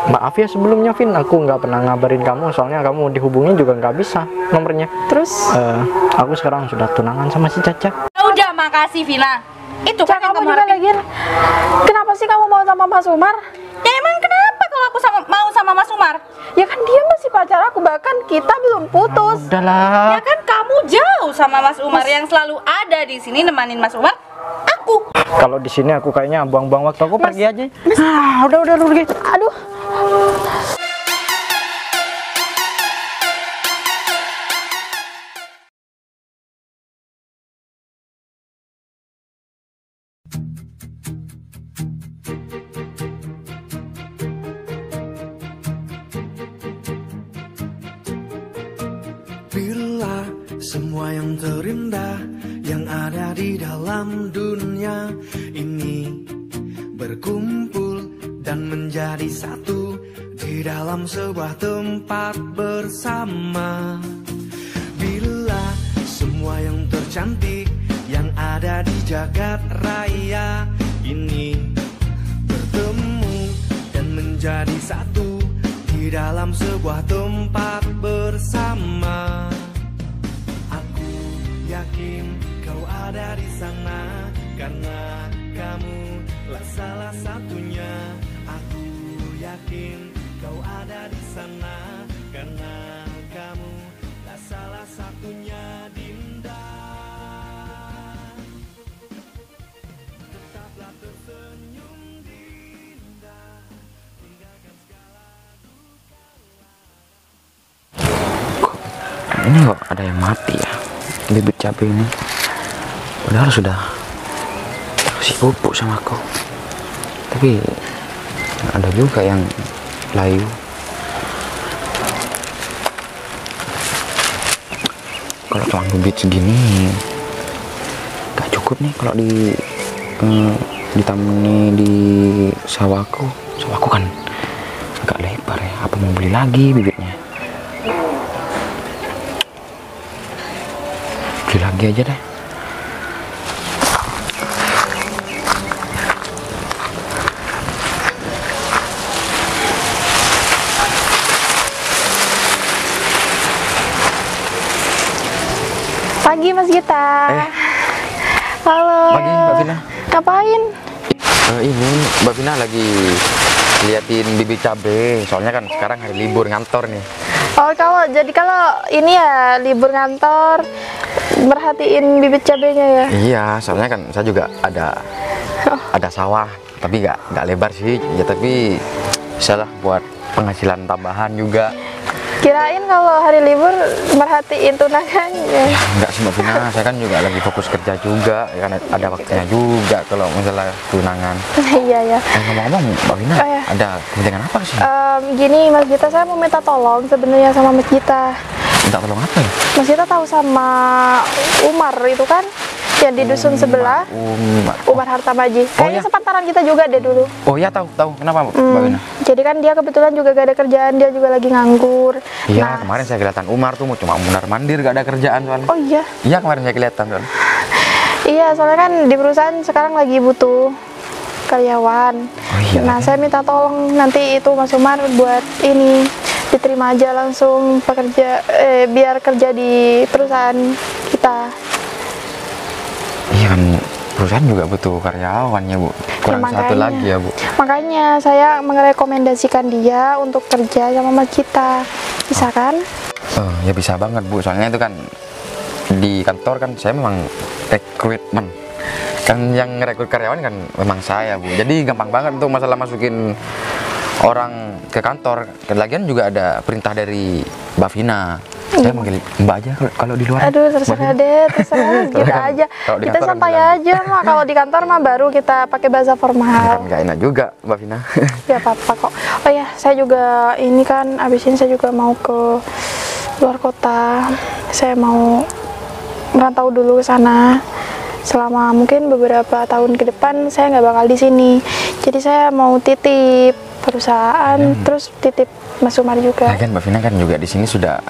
maaf ya sebelumnya Vin, aku nggak pernah ngabarin kamu, soalnya kamu dihubungi juga nggak bisa nomornya. Terus? Aku sekarang sudah tunangan sama si Caca. Udah, makasih Vina. Itu kan kamu juga lagi. Kenapa sih kamu mau sama Mas Umar? Ya emang kenapa kalau aku mau sama Mas Umar? Ya kan dia masih pacar aku, bahkan kita belum putus. Udahlah. Ya kan kamu jauh sama Mas Umar, yang selalu ada di sini nemanin Mas Umar. Aku. Kalau di sini aku kayaknya buang-buang waktu, aku pergi aja. Udah lu pergi. Aduh. Bila semua yang terindah yang ada di dalam dunia ini berkumpul dan menjadi satu di dalam sebuah tempat bersama. Bila semua yang tercantik yang ada di jagat raya ini bertemu dan menjadi satu di dalam sebuah tempat bersama. Aku yakin kau ada di sana karena kamu lah salah satunya. Aku yakin kau ada di sana karena kamu lah salah satunya, Dinda. Tetaplah tersenyum, Dinda. Tinggalkan segala duka. Ini kok ada yang mati ya, bibit cabai ini. Padahal sudah kasih pupuk sama aku, tapi ada juga yang layu. Kalau tuang bibit segini gak cukup nih kalau ditamuni di sawahku. Sawahku kan agak lebar ya, apa mau beli lagi bibitnya? Beli lagi aja deh. Pagi Mas Gita. Halo. Pagi Mbak Vina. Ngapain? Ini Mbak Vina lagi liatin bibit cabai, soalnya kan sekarang hari libur ngantor nih. Oh, kalau ini ya libur ngantor, merhatiin bibit cabenya ya. Iya, soalnya kan saya juga ada sawah, tapi nggak lebar sih, ya tapi bisa lah buat penghasilan tambahan juga. Kirain kalau hari libur merhatiin tunangannya. Ya enggak sih Mbak Vina, saya kan juga lagi fokus kerja juga, ya kan ada waktunya juga kalau masalah tunangan. Iya ya. Ngomong-ngomong Mbak Vina, Oh, ya. ada kepentingan apa sih? Gini Mas Gita, saya mau minta tolong sebenarnya sama Mas Gita. Minta tolong apa ya? Mas Gita tahu sama Umar itu kan, yang di dusun sebelah, Umar Hartamaji. Kayaknya ya. sepantaran kita juga deh dulu. Oh ya, tahu. Kenapa Mbak Vina? Jadi kan dia kebetulan juga gak ada kerjaan, dia juga lagi nganggur. Iya, kemarin saya kelihatan Umar tuh cuma mundar-mandir, gak ada kerjaan soalnya. Oh iya? Iya, kemarin saya kelihatan soalnya. Iya, soalnya kan di perusahaan sekarang lagi butuh karyawan. Oh iya. Nah, saya minta tolong nanti itu Mas Umar buat ini diterima aja langsung biar kerja di perusahaan kita. Iya kan, perusahaan juga butuh karyawan ya Bu. Kurang satu lagi ya Bu. Makanya saya merekomendasikan dia untuk kerja sama Mas Gita. Bisa kan? Ya bisa banget Bu, soalnya itu kan di kantor kan saya memang rekrutmen. Kan yang rekrut karyawan kan memang saya Bu. Jadi gampang banget untuk masalah masukin orang ke kantor. Lagian juga ada perintah dari Mbak Vina. Saya manggil Mbak aja kalau di luar. Aduh, terserah deh, terserah kita aja. Kita santai aja mah. Kalau di kantor mah baru kita pakai bahasa formal. Kan nggak enak juga Mbak Vina. Ya apa-apa kok. Oh ya, saya juga ini kan abis ini saya juga mau ke luar kota. Saya mau merantau dulu ke sana. Selama mungkin beberapa tahun ke depan saya nggak bakal di sini. Jadi saya mau titip perusahaan, terus titip Mas Umar juga. Nah, kan Mbak Vina kan juga di sini sudah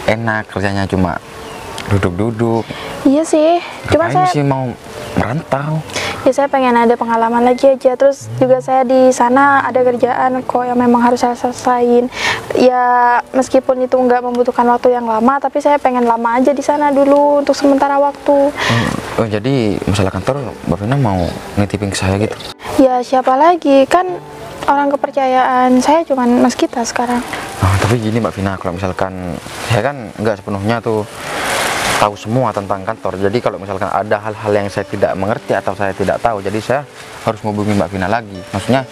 enak, kerjanya cuma duduk-duduk. Iya sih, cuma Ngapain saya sih mau merantau? Ya saya pengen ada pengalaman lagi aja. Terus juga saya di sana ada kerjaan kok yang memang harus saya selesaiin. Ya meskipun itu nggak membutuhkan waktu yang lama, tapi saya pengen lama aja di sana dulu untuk sementara waktu. Oh, jadi masalah kantor Mbak Vina mau nitipin ke saya gitu? Ya siapa lagi, kan orang kepercayaan saya cuman Mas Gita sekarang. Tapi gini Mbak Vina, kalau misalkan saya kan nggak sepenuhnya tuh tahu semua tentang kantor. Jadi kalau misalkan ada hal-hal yang saya tidak mengerti atau saya tidak tahu, jadi saya harus menghubungi Mbak Vina lagi. Maksudnya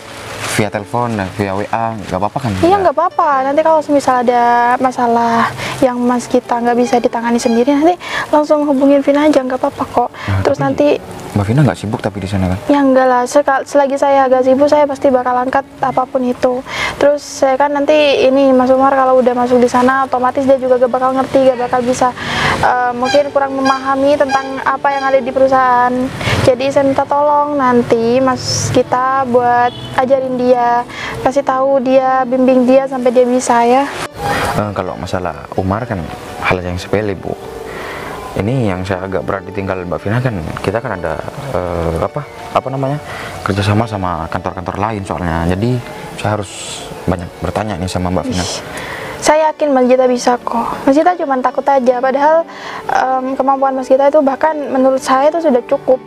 via telepon, via WA, nggak apa-apa kan? Iya nggak apa-apa. Nanti kalau misal ada masalah yang Mas Gita nggak bisa ditangani sendiri, nanti langsung hubungin Vina aja, nggak apa-apa kok. Terus nanti Mbak Vina nggak sibuk tapi di sana kan? ya enggak lah, selagi saya agak sibuk saya pasti bakal angkat apapun itu. Terus saya kan nanti ini Mas Umar kalau udah masuk di sana otomatis dia juga gak bakal ngerti, gak bakal bisa mungkin kurang memahami tentang apa yang ada di perusahaan. Jadi saya minta tolong nanti Mas kita buat ajarin dia, kasih tahu dia, bimbing dia sampai dia bisa ya. Kalau masalah Umar kan hal yang sepele Bu. Ini yang saya agak berat ditinggal Mbak Vina kan, kita kan ada apa namanya, kerjasama sama kantor-kantor lain soalnya. Jadi saya harus banyak bertanya nih sama Mbak Vina. Saya yakin Mas Gita bisa kok. Mas Gita cuma takut aja, padahal kemampuan Mas Gita itu bahkan menurut saya itu sudah cukup.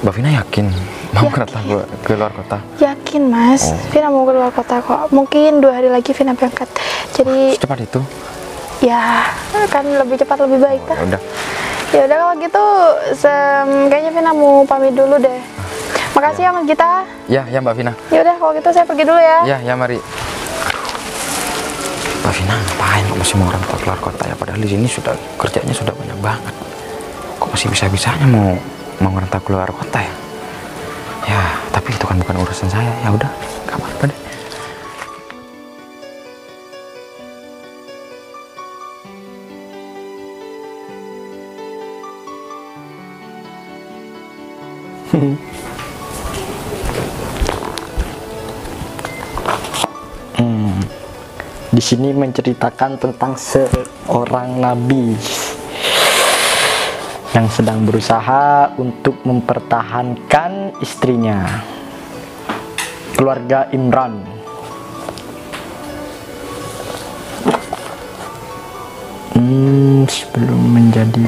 Mbak Vina yakin mau kereta ke luar kota? Yakin Mas, Vina mau ke luar kota kok. Mungkin 2 hari lagi Vina berangkat. Jadi Secepat itu? ya kan lebih cepat lebih baik kan. Udah. Ya udah kalau gitu kayaknya Vina mau pamit dulu deh. Makasih ya Mas Gita. Ya Mbak Vina. Ya udah kalau gitu saya pergi dulu ya. Ya mari. Mbak Vina ngapain kok masih mau orang tua keluar kota ya? Padahal di sini sudah kerjanya sudah banyak banget. Kok masih bisa-bisanya mau ngerantau keluar kota ya? Ya tapi itu kan bukan urusan saya. Ya udah, nggak apa-apa deh. Di sini menceritakan tentang seorang nabi yang sedang berusaha untuk mempertahankan istrinya, keluarga Imran. Sebelum menjadi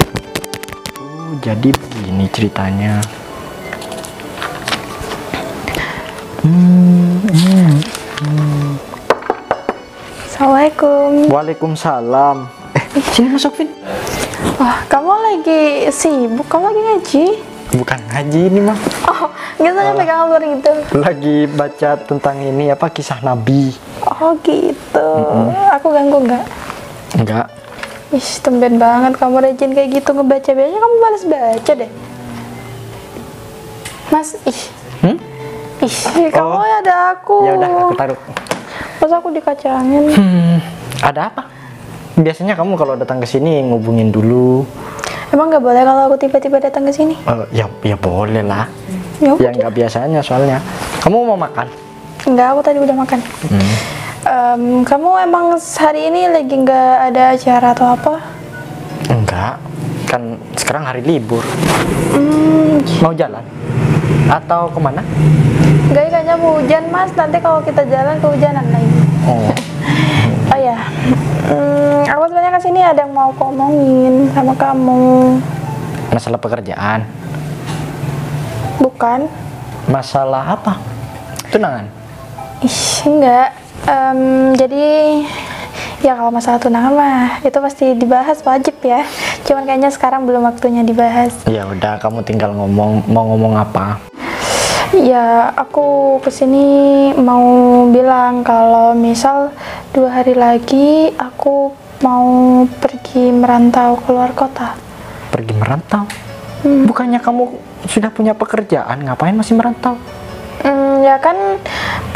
jadi begini ceritanya. Assalamualaikum. Waalaikumsalam. Sini masuk, Vin. Wah, kamu lagi sibuk? Kamu lagi ngaji? Bukan ngaji ini mah. Oh, nggak saya pegang HP gitu. Lagi baca tentang ini apa kisah Nabi. Oh gitu. Aku ganggu nggak? Enggak. Ih, tumben banget kamu rajin kayak gitu ngebaca. Biasanya kamu balas baca deh. Mas, ih, kamu ada aku. Ya udah, aku taruh. Pas aku dikacangin. Ada apa? Biasanya kamu kalau datang ke sini ngubungin dulu. Emang nggak boleh kalau aku tiba-tiba datang ke sini? Ya boleh lah. Ya Ya udah. nggak biasanya soalnya. Kamu mau makan? Enggak, aku tadi udah makan. Kamu emang hari ini lagi nggak ada acara atau apa? Enggak. Kan sekarang hari libur. Mau jalan? Atau kemana? Enggak, kayaknya mau hujan Mas. Nanti kalau kita jalan kehujanan lagi. Oh. Oh ya, aku sebenarnya kesini ada yang mau aku omongin sama kamu. Masalah pekerjaan? Bukan? Masalah apa? Tunangan? Ih, enggak. Jadi ya kalau masalah tunangan mah itu pasti dibahas, wajib ya. Cuman kayaknya sekarang belum waktunya dibahas. Ya udah, kamu tinggal ngomong. Mau ngomong apa? Ya, aku kesini mau bilang kalau misal 2 hari lagi aku mau pergi merantau keluar kota. Pergi merantau? Bukannya kamu sudah punya pekerjaan, ngapain masih merantau? Ya kan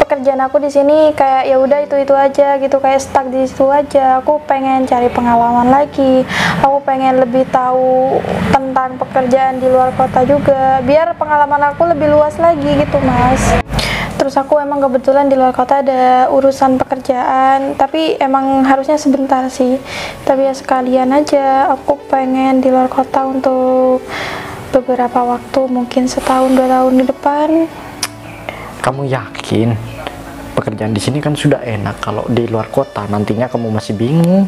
pekerjaan aku di sini kayak ya udah itu aja gitu, kayak stuck di situ aja. Aku pengen cari pengalaman lagi. Aku pengen lebih tahu tentang pekerjaan di luar kota juga, biar pengalaman aku lebih luas lagi gitu, Mas. Terus aku emang kebetulan di luar kota ada urusan pekerjaan, tapi emang harusnya sebentar sih. Tapi ya sekalian aja aku pengen di luar kota untuk beberapa waktu, mungkin setahun 2 tahun di depan. Kamu yakin pekerjaan di sini kan sudah enak, kalau di luar kota nantinya kamu masih bingung?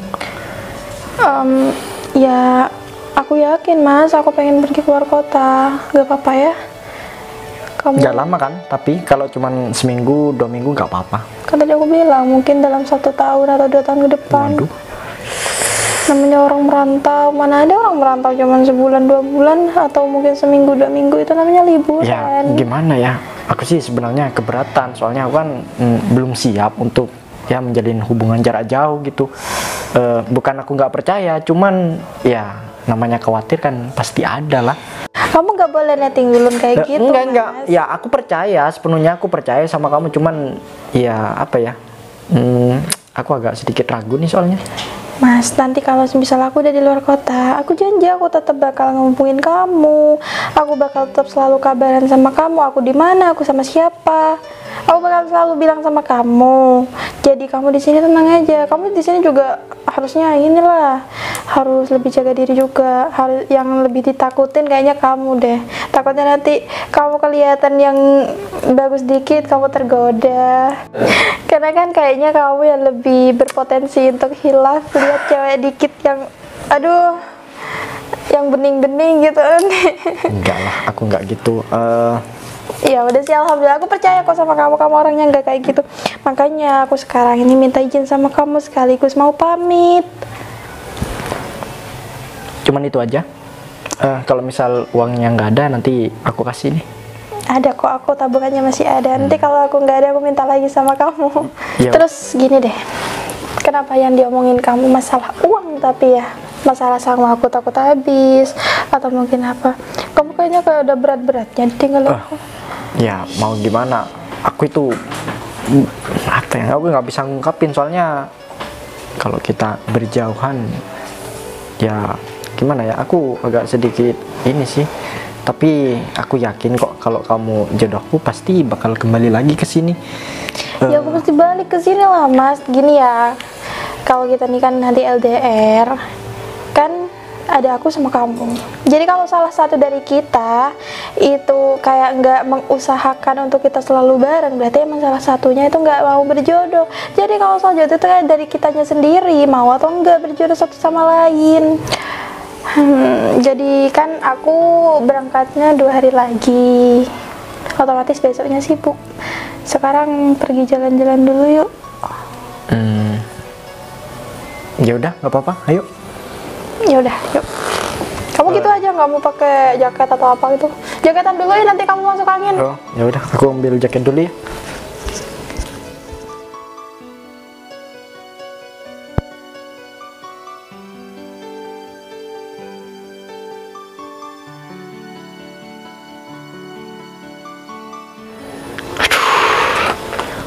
Ya aku yakin Mas, aku pengen pergi keluar kota. Gak apa-apa ya? Kamu Nggak lama kan, tapi kalau cuman seminggu 2 minggu nggak apa-apa. kan tadi aku bilang mungkin dalam 1 tahun atau 2 tahun ke depan. Waduh. Namanya orang merantau, mana ada orang merantau cuman sebulan 2 bulan atau mungkin seminggu 2 minggu, itu namanya liburan. Ya gimana ya, aku sih sebenarnya keberatan, soalnya aku kan belum siap untuk ya menjalin hubungan jarak jauh gitu. Bukan aku nggak percaya, cuman ya namanya khawatir kan pasti ada lah. Kamu gak boleh netting dulu kayak gitu, Enggak. Mas. Ya aku percaya, sepenuhnya aku percaya sama kamu, cuman ya apa ya, aku agak sedikit ragu nih soalnya. Mas, nanti kalau misal aku udah di luar kota, aku janji aku tetap bakal ngehubungin kamu. Aku bakal tetap selalu kabaran sama kamu. Aku di mana, aku sama siapa. Aku bakal selalu bilang sama kamu. Jadi kamu di sini tenang aja. Kamu di sini juga harusnya inilah, harus lebih jaga diri juga. Yang lebih ditakutin kayaknya kamu deh. Takutnya nanti kamu kelihatan yang bagus dikit, kamu tergoda. Karena kan kayaknya kamu yang lebih berpotensi untuk hilaf lihat cewek dikit yang aduh, yang bening-bening gitu. Enggak lah, aku nggak gitu. Ya udah sih, alhamdulillah aku percaya kok sama kamu, kamu orangnya nggak kayak gitu. Makanya aku sekarang ini minta izin sama kamu sekaligus mau pamit. Cuman itu aja. Kalau misal uangnya nggak ada, nanti aku kasih nih. Ada kok, aku tabungannya masih ada. Nanti kalau aku nggak ada, aku minta lagi sama kamu. Ya. Terus gini deh, kenapa yang diomongin kamu masalah uang, tapi ya masalah sama aku takut habis atau mungkin apa? Kamu kayaknya kayak udah berat-beratnya tinggal aku. Ya mau gimana, aku itu apa ya, aku nggak bisa ngungkapin, soalnya kalau kita berjauhan ya gimana ya, aku agak sedikit ini sih. Tapi aku yakin kok kalau kamu jodohku pasti bakal kembali lagi ke sini. Ya aku pasti balik ke sini lah Mas. Gini ya, kalau kita nih kan nanti LDR, kan ada aku sama kamu. Jadi kalau salah satu dari kita itu kayak nggak mengusahakan untuk kita selalu bareng, berarti emang salah satunya itu nggak mau berjodoh. Jadi kalau soal jodoh itu kayak dari kitanya sendiri, mau atau enggak berjodoh satu sama lain. Jadi kan aku berangkatnya 2 hari lagi, otomatis besoknya sibuk. Sekarang pergi jalan-jalan dulu yuk. Ya udah, nggak apa-apa, ayo. Ya udah, yuk. Kamu gitu aja nggak mau pakai jaket atau apa gitu? Jaketan dulu ya, nanti kamu masuk angin. Oh, ya udah, aku ambil jaket dulu ya.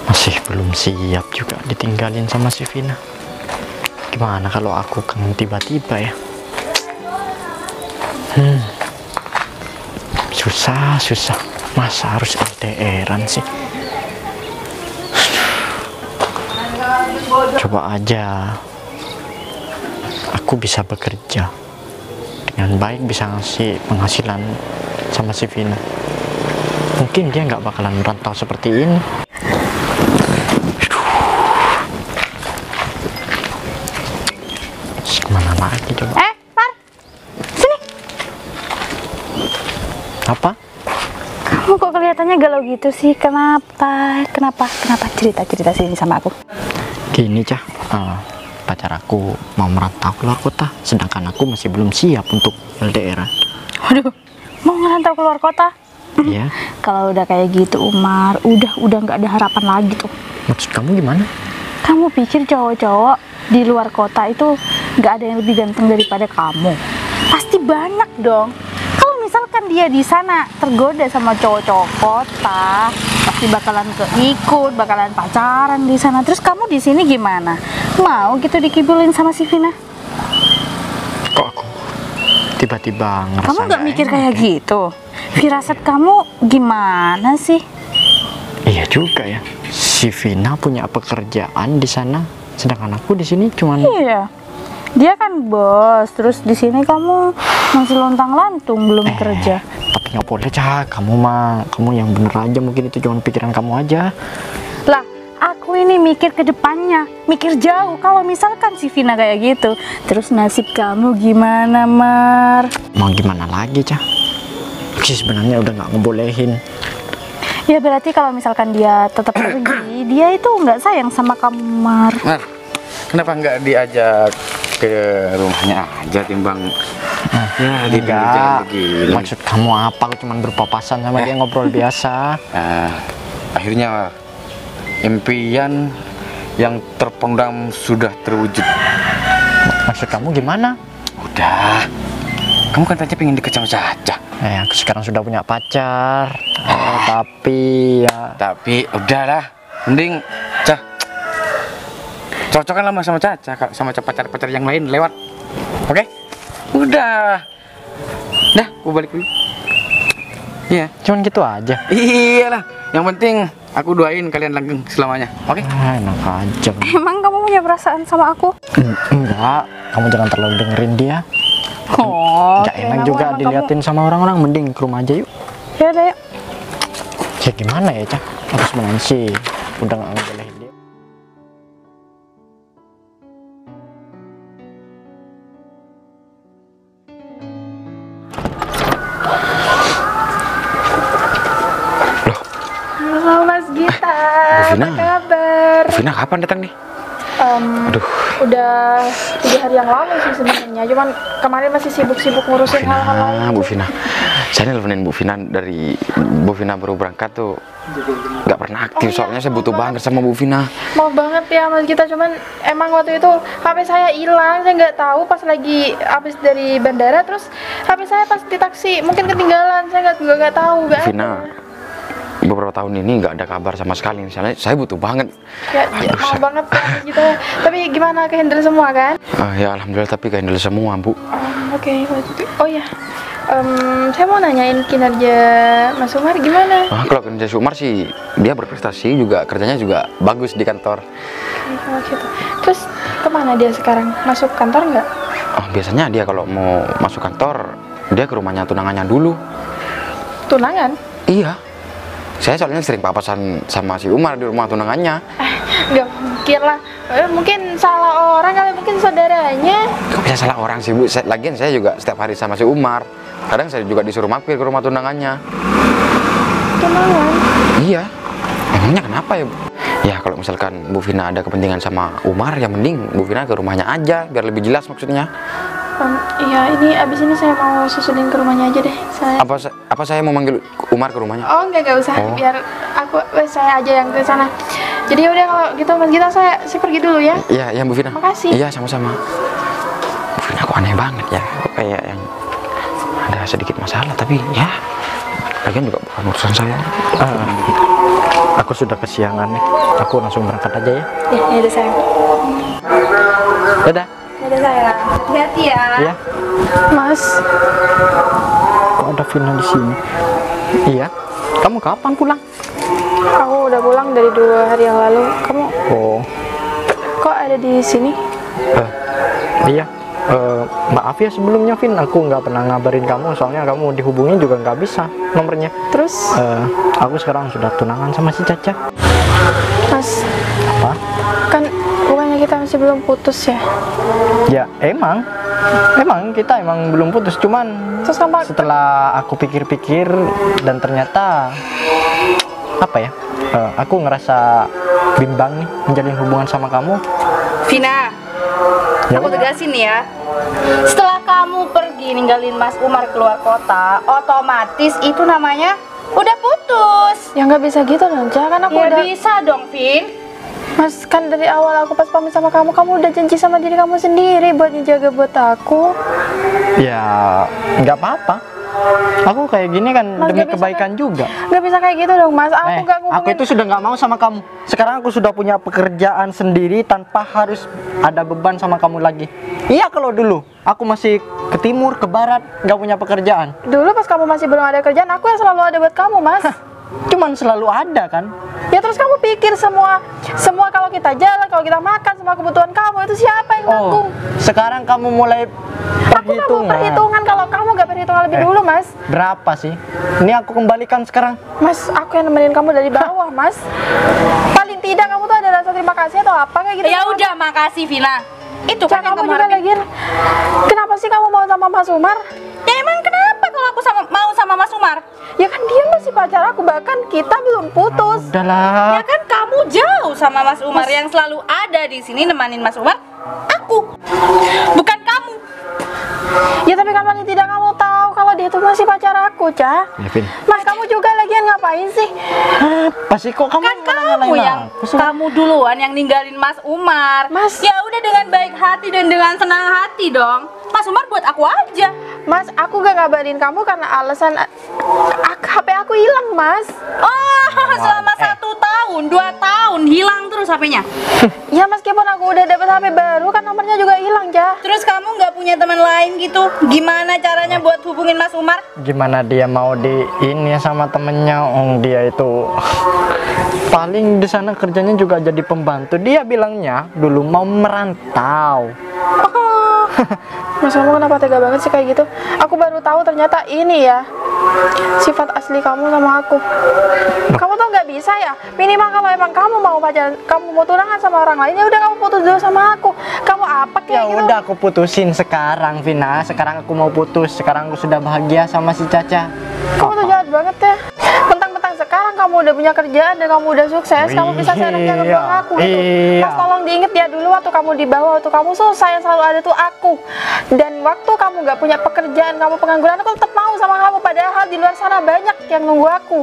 Masih belum siap juga ditinggalin sama si Vina. Gimana kalau aku kan tiba-tiba ya? Susah. Masa harus LDR-an sih? Coba aja aku bisa bekerja dengan baik, bisa ngasih penghasilan sama si Vina. Mungkin dia nggak bakalan merantau seperti ini. Kemana lagi coba? Par, sini. Apa? Kamu kok kelihatannya galau gitu sih? Kenapa? Cerita sini sama aku. Gini Cah, pacar aku mau merantau keluar kota, sedangkan aku masih belum siap untuk LDR. Waduh, mau ngerantau keluar kota? Iya. Kalau udah kayak gitu Umar, udah nggak ada harapan lagi tuh. Maksud kamu gimana? Kamu pikir cowok-cowok di luar kota itu nggak ada yang lebih ganteng daripada kamu? Pasti banyak dong. Kalau misalkan dia di sana tergoda sama cowok-cowok kota, pasti bakalan bakalan pacaran di sana. Terus kamu di sini gimana? Mau gitu dikibulin sama si Vina? Kok aku tiba-tiba ngerasa Kamu nggak mikir enak kayak ya? gitu? Firasat kamu gimana sih? Iya juga ya. Si Vina punya pekerjaan di sana, sedangkan aku di sini cuman Iya, dia kan bos. Terus di sini kamu Masih lontang-lantung belum kerja. Tapi nggak boleh, Cak. Kamu yang bener aja, mungkin itu cuma pikiran kamu aja. Lah, aku ini mikir ke depannya, mikir jauh. Kalau misalkan si Vina kayak gitu, terus nasib kamu gimana, Mar? Mau gimana lagi, Cak? Sih sebenarnya udah nggak ngebolehin. Ya berarti kalau misalkan dia tetap pergi, dia itu nggak sayang sama kamu, Mar. Mar, kenapa nggak diajak ke rumahnya aja timbang ya di pinggir jalan Enggak. begini? Maksud kamu apa? Aku cuma berpapasan sama dia, ngobrol biasa. Akhirnya impian yang terpendam sudah terwujud. Maksud kamu gimana? Udah, kamu kan tadi pengen deket sama Caca. Aku sekarang sudah punya pacar. Tapi ya Tapi udahlah, mending Cah cocokan lama sama Caca, sama pacar-pacar yang lain lewat. Oke? Udah. Dah, aku balik dulu. Iya. cuman gitu aja. Iyalah, yang penting aku doain kalian langgeng selamanya. Oke? Enak aja. Emang kamu punya perasaan sama aku? Enggak, kamu jangan terlalu dengerin dia. Oh, Enggak enak juga diliatin sama orang-orang, mending ke rumah aja yuk. Ya udah yuk. Ya gimana ya, Cak? Aku sebenarnya sih udah nggak ngebolehin dia. Halo Mas Gita, Bu Vina. apa kabar? Bu Vina kapan datang nih? Aduh, Udah 3 hari yang lalu sih sebenarnya, cuman kemarin masih sibuk-sibuk ngurusin hal-hal lain. Bu Vina. Saya nelfonin Bu Vina dari Bu Vina baru berangkat tuh nggak pernah aktif, soalnya saya butuh banget sama Bu Vina. Mau banget ya Mas Gita, cuman emang waktu itu HP saya hilang, saya nggak tahu pas lagi habis dari bandara, terus HP saya pas di taksi mungkin ketinggalan, saya nggak tahu Bu Vina, beberapa tahun ini nggak ada kabar sama sekali. Misalnya saya butuh banget. Ya, mau banget ya Mas Gita. Tapi gimana, kehandle semua kan? Ya alhamdulillah, tapi kehandle semua Bu. Oke, oh ya. Saya mau nanyain kinerja Mas Umar gimana? Kalau kerja Sumar sih dia berprestasi juga, kerjanya juga bagus di kantor. Oh, gitu. Terus kemana dia sekarang? Masuk kantor nggak? Biasanya dia kalau mau masuk kantor dia ke rumahnya tunangannya dulu. Tunangan? Iya. Saya soalnya sering papasan sama si Umar di rumah tunangannya. Nggak mungkin lah. Mungkin salah orang kali, mungkin saudaranya. Kok bisa salah orang sih Bu? Lagian saya juga setiap hari sama si Umar. Kadang saya juga disuruh mampir ke rumah tunangannya. Tunangan? Iya. Emangnya kenapa ya Bu? Ya kalau misalkan Bu Vina ada kepentingan sama Umar, ya mending Bu Vina ke rumahnya aja biar lebih jelas maksudnya. Iya, ini abis ini saya mau susulin ke rumahnya aja deh. Apa saya mau manggil Umar ke rumahnya? Oh, nggak usah. Oh. Biar saya aja yang ke sana. Jadi udah, kalau gitu Mas Gita, saya pergi dulu ya. Iya, Bu Vina. Makasih. Iya, sama-sama. Bu Vina kok aneh banget ya. Kok kayak yang ada sedikit masalah, tapi ya lagian juga bukan urusan saya. Aku sudah kesiangan nih. Aku langsung berangkat aja ya. Ya udah sayang. Dadah. Udah sayang. Hati-hati ya. Iya. Mas, Kok ada Vina di sini? Iya. Kamu kapan pulang? aku udah pulang dari 2 hari yang lalu. Kamu Oh. kok ada di sini? Iya. Maaf ya sebelumnya, Vin. Aku nggak pernah ngabarin kamu. Soalnya kamu dihubungin juga nggak bisa nomornya. Terus, Aku sekarang sudah tunangan sama si Caca. Mas, Apa? kan bukannya kita masih belum putus ya? Ya emang kita emang belum putus. Cuman Terus kenapa? setelah aku pikir-pikir dan ternyata apa ya? Aku ngerasa bimbang nih menjalin hubungan sama kamu. Vina, Ya aku udah. tegasin ya. Setelah kamu pergi ninggalin Mas Umar keluar kota, otomatis itu namanya udah putus. Ya nggak bisa gitu dong, Ca. Kan aku Ya udah, bisa dong, Vin. Mas, kan dari awal aku pas pamit sama kamu udah janji sama diri kamu sendiri buat ngejaga buat aku. Ya nggak apa-apa. Aku kayak gini kan Mas, demi nggak bisa kebaikan juga. Nggak bisa kayak gitu dong, Mas. Aku nggak Aku ngomongin. itu sudah nggak mau sama kamu. Sekarang aku sudah punya pekerjaan sendiri tanpa harus ada beban sama kamu lagi. Iya, kalau dulu aku masih ke timur, ke barat, nggak punya pekerjaan. Dulu pas kamu masih belum ada kerjaan, aku yang selalu ada buat kamu, Mas. cuman selalu ada kan. Ya terus kamu pikir semua kalau kita jalan, kalau kita makan, semua kebutuhan kamu itu siapa yang nanggung? Sekarang kamu mulai Aku nggak mau perhitungan kalau kamu nggak perhitungan lebih dulu, Mas. Berapa sih? Ini aku kembalikan sekarang. Mas, aku yang nemenin kamu dari bawah, Mas. Paling tidak kamu tuh ada rasa terima kasih atau apa kayak gitu? Ya udah, makasih Vina. Itu kan yang Kamu juga kemarin. lagian. Kenapa sih kamu mau sama Mas Umar? Ya emang kenapa kalau aku mau sama Mas Umar? Ya kan dia masih pacar aku, bahkan kita belum putus. Udahlah. Ya kan kamu jauh sama Mas Umar yang selalu ada di sini nemanin Mas Umar. Aku, bukan kamu. Ya tapi kan paling tidak kamu tahu kalau dia itu masih pacar aku, Cah. Ya, Vin. Mas, kamu juga lagian ngapain sih? Apa sih kok kamu Kan malah kamu nyalain yang aku sih? kamu duluan yang ninggalin Mas Umar. Mas. Ya udah dengan baik hati dan dengan senang hati dong. Mas Umar buat aku aja. Mas, aku gak ngabarin kamu karena alasan HP aku hilang, Mas. Oh, selama 1 tahun, 2 tahun hilang terus HP-nya. Ya meskipun aku udah dapet HP baru kan nomornya juga hilang, Cah. Terus kamu nggak punya teman lain gitu? Gimana caranya buat hubungin Mas Umar? Gimana dia mau di ini sama temennya? Dia itu paling di sana kerjanya juga jadi pembantu. Dia bilangnya dulu mau merantau. Mas, kamu kenapa tega banget sih kayak gitu? Aku baru tahu ternyata ini ya sifat asli kamu sama aku. Kamu tuh nggak bisa ya? Minimal kalau emang kamu mau pacaran, kamu mau tunangan sama orang lain, ya udah kamu putus dulu sama aku. Kamu apa Ya kayak gitu? udah aku putusin sekarang, Vina. Sekarang aku mau putus. Sekarang aku sudah bahagia sama si Caca. Kamu tuh jahat banget ya. Mentang-mentang sekarang kamu udah punya kerjaan dan kamu udah sukses, kamu bisa seenaknya ngebuang aku gitu. Iya. Mas, tolong diinget ya dulu waktu kamu di bawah, waktu kamu susah yang selalu ada tuh aku. Dan waktu kamu nggak punya pekerjaan, kamu pengangguran, aku tetap mau sama kamu. Padahal di luar sana banyak yang nunggu aku.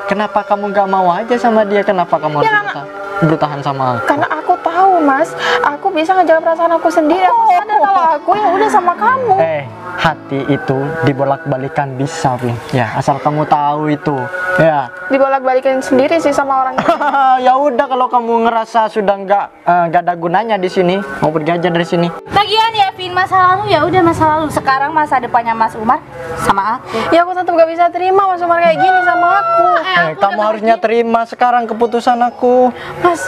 Kenapa kamu nggak mau aja sama dia? Kenapa kamu harus Ya, bertahan sama aku? Karena aku tahu, Mas, aku bisa ngejaga perasaan aku sendiri. Aku sadar kalau aku ya udah sama kamu. Hati itu dibolak-balikan bisa, Vin. Ya, asal kamu tahu itu. Ya. Dibolak-balikin sendiri sih sama orang itu. Ya udah kalau kamu ngerasa sudah nggak ada gunanya di sini, mau pergi aja dari sini. Lagian ya Vin, masa lalu ya udah masa lalu. Sekarang masa depannya Mas Umar sama aku. Ya aku tetap gak bisa terima Mas Umar kayak gini sama aku. Kamu harusnya terima sekarang keputusan aku. Mas,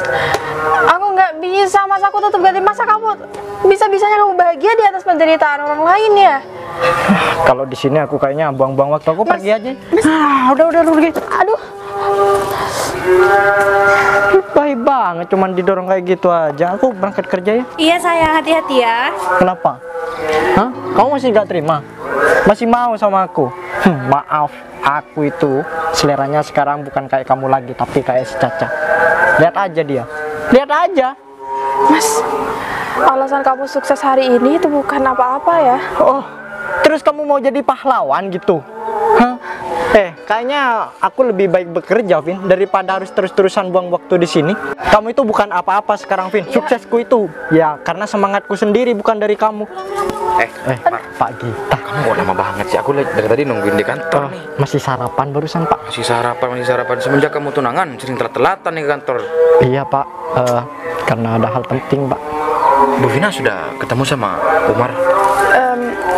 aku nggak bisa, Mas. Aku tetap gak terima. Masa kamu bisa-bisanya kamu bahagia di atas penderitaan orang lain ya? Kalau di sini aku kayaknya buang-buang waktu, aku pergi aja. Udah pergi. Aduh, Baik banget, cuman didorong kayak gitu aja. Aku berangkat kerja ya. Iya sayang, hati-hati ya. Kenapa? Hah? Kamu masih gak terima? Masih mau sama aku? Maaf, aku itu seleranya sekarang bukan kayak kamu lagi, tapi kayak si Caca. Lihat aja dia. Lihat aja. Mas, alasan kamu sukses hari ini itu bukan apa-apa ya? Oh, terus kamu mau jadi pahlawan gitu? Hah? Kayaknya aku lebih baik bekerja, Vin, daripada harus terus-terusan buang waktu di sini. Kamu itu bukan apa-apa sekarang, Vin. Suksesku itu ya karena semangatku sendiri, bukan dari kamu. Pak Gita, Kamu kok lama banget sih? Aku dari tadi nungguin di kantor nih. masih sarapan barusan, Pak. Masih sarapan. Semenjak kamu tunangan, sering telat-telatan nih ke kantor. Iya, Pak. Karena ada hal penting, Pak. Bu Vina sudah ketemu sama Umar.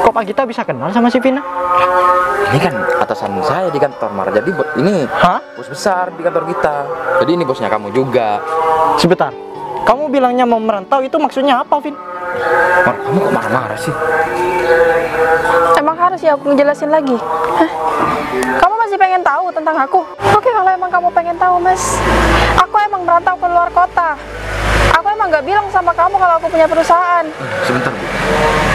Kok Pak Gita bisa kenal sama si Vina? Ini kan atasan saya di kantor, Mar. Jadi ini bos besar di kantor kita. Jadi ini bosnya kamu juga. Sebentar. Kamu bilangnya mau merantau, itu maksudnya apa, Vin? Mar, kamu kok marah-marah sih? Emang harus ya aku ngejelasin lagi? Hah? Kamu masih pengen tahu tentang aku? Oke, kalau emang kamu pengen tahu, Mas. Aku emang merantau ke luar kota. Aku emang gak bilang sama kamu kalau aku punya perusahaan. Sebentar, Bu.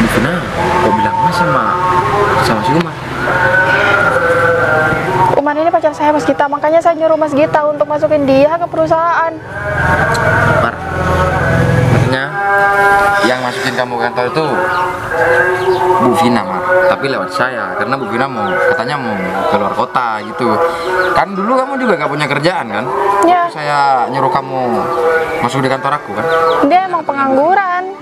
Bu Vina, kok bilang Mas sama si Umar? Umar ini pacar saya, Mas Gita. Makanya saya nyuruh Mas Gita untuk masukin dia ke perusahaan. Mar, maksudnya yang masukin kamu ke kantor itu Bu Vina, Mar. Tapi lewat saya, karena Bu Vina katanya mau ke luar kota gitu. Kan dulu kamu juga gak punya kerjaan kan? Ya. Waktu saya nyuruh kamu masuk di kantor aku kan? Dia emang pengangguran.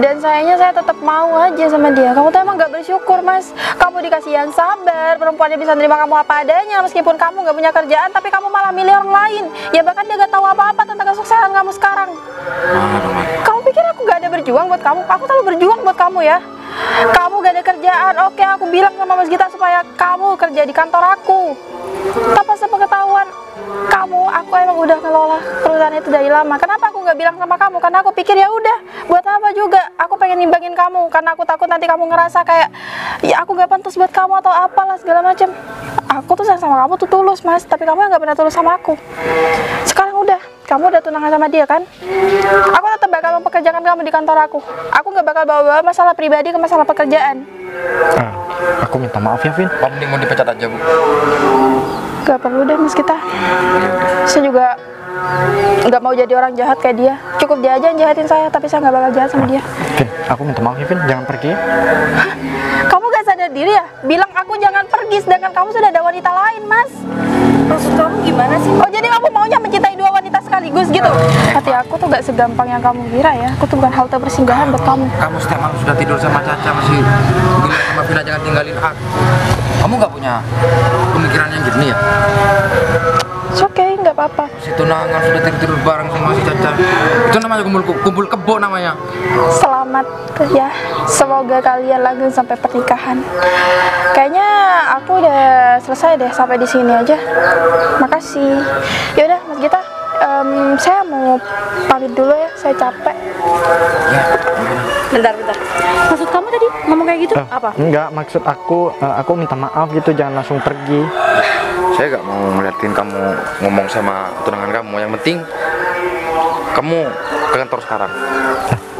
Dan sayangnya saya tetap mau aja sama dia. Kamu tuh emang gak bersyukur, Mas. Kamu dikasih yang sabar, perempuannya bisa nerima kamu apa adanya. Meskipun kamu gak punya kerjaan, tapi kamu malah milih orang lain. Ya bahkan dia gak tahu apa-apa tentang kesuksesan kamu sekarang. Mar. Kamu pikir aku gak ada berjuang buat kamu? Aku selalu berjuang buat kamu ya. kamu gak ada kerjaan. Oke, aku bilang sama Mas Gita supaya kamu kerja di kantor aku. Tanpa sepengetahuan kamu, aku emang udah ngelola perusahaan itu dari lama. Kenapa aku nggak bilang sama kamu? Karena aku pikir ya udah, buat apa juga? Aku pengen nimbangin kamu, karena aku takut nanti kamu ngerasa kayak ya aku nggak pantas buat kamu atau apalah segala macam. Aku tuh sayang sama kamu tuh tulus, Mas, tapi kamu yang nggak pernah tulus sama aku. Sekarang udah, kamu udah tunangan sama dia kan? Aku tetap bakal mempekerjakan kamu di kantor aku. Aku nggak bakal bawa-bawa masalah pribadi ke masalah pekerjaan. Aku minta maaf ya, Vin. Apa mending mau dipecat aja, Bu? Gak perlu deh, Mas Gita. Saya juga nggak mau jadi orang jahat kayak dia. Cukup dia aja yang jahatin saya, tapi saya nggak bakal jahat sama dia. Vin, aku minta maaf ya, Vin. Jangan pergi. Kamu gak sadar diri ya? Bilang aku jangan pergi, sedangkan kamu sudah ada wanita lain, Mas. Maksud kamu gimana sih? Oh, jadi kamu maunya mencintai dua wanita sekaligus gitu? Hati aku tuh gak segampang yang kamu kira ya. Aku tuh bukan halte persinggahan buat kamu. Kamu setiap malam sudah tidur sama Caca, masih bilang sama Vina jangan tinggalin aku. Kamu nggak punya pemikiran yang gini ya? It's okay, nggak apa-apa. Si tunangan sudah tidur bareng sama si Caca. Itu namanya kumpul kebo namanya. Selamat ya. Semoga kalian langgeng sampai pernikahan. Kayaknya aku udah selesai deh sampai di sini aja. Makasih. Yaudah, Mas Gita, saya mau pamit dulu ya. Saya capek. Bentar. Maksud kamu tadi ngomong kayak gitu? Apa? Enggak, maksud aku minta maaf gitu, jangan langsung pergi. Saya nggak mau ngeliatin kamu ngomong sama tunangan kamu. Yang penting kamu ke kantor sekarang.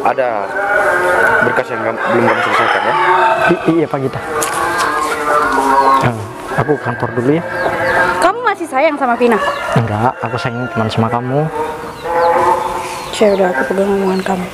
Ada berkas yang belum kamu selesaikan ya? Iya, Pak Gita. Aku ke kantor dulu ya. Kamu masih sayang sama Vina? Enggak, aku sayang cuma sama kamu. Ya udah, aku pegang omongan kamu.